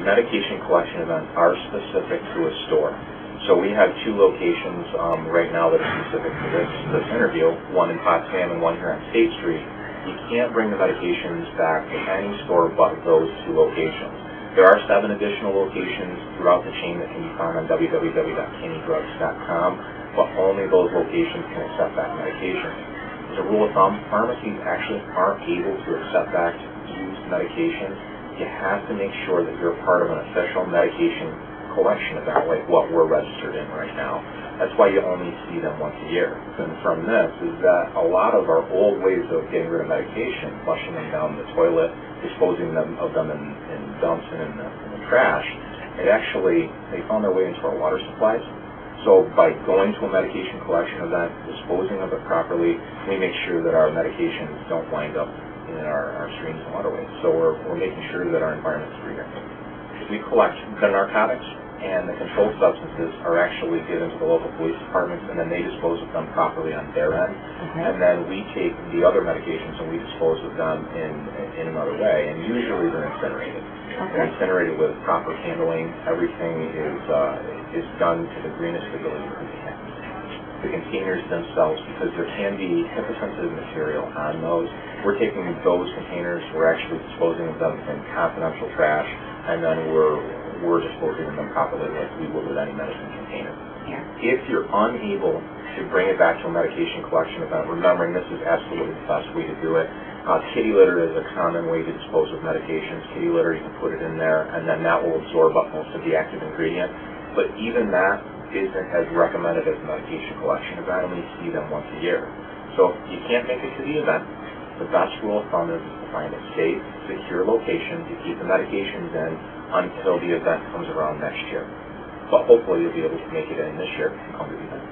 Medication collection events are specific to a store. So we have two locations right now that are specific to this interview, one in Potsdam and one here on State Street. You can't bring the medications back to any store but those two locations. There are 7 additional locations throughout the chain that can be found on www.kinneydrugs.com, but only those locations can accept back medications. As a rule of thumb, pharmacies actually aren't able to accept back used medications. You have to make sure that you're part of an official medication collection event like what we're registered in right now. That's why you only see them once a year. And from this is that a lot of our old ways of getting rid of medication, flushing them down the toilet, disposing of them in dumps and in the trash, they found their way into our water supplies. So by going to a medication collection event, disposing of it properly, we make sure that our medications don't wind up in our streams and waterways. So we're making sure that our environment's free. We collect the narcotics and the controlled substances are actually given to the local police departments, and then they dispose of them properly on their end. Okay. And then we take the other medications and we dispose of them in another way, and usually they're incinerated. Okay. They're incinerated with proper handling. Everything is done to the greenest ability that we can. The containers themselves, because there can be HIPAA-sensitive material on those, we're taking those containers, we're actually disposing of them in confidential trash, and then we're disposing of them properly like we would with any medicine container. Yeah. If you're unable to bring it back to a medication collection event, remembering this is absolutely the best way to do it. Kitty litter is a common way to dispose of medications. Kitty litter, you can put it in there, and then that will absorb up most of the active ingredient. But even that isn't as recommended as a medication collection event, and we see them once a year. So if you can't make it to the event, the best rule of thumb is to find a safe, secure location to keep the medications in until the event comes around next year. But hopefully you'll be able to make it in this year and come to the event.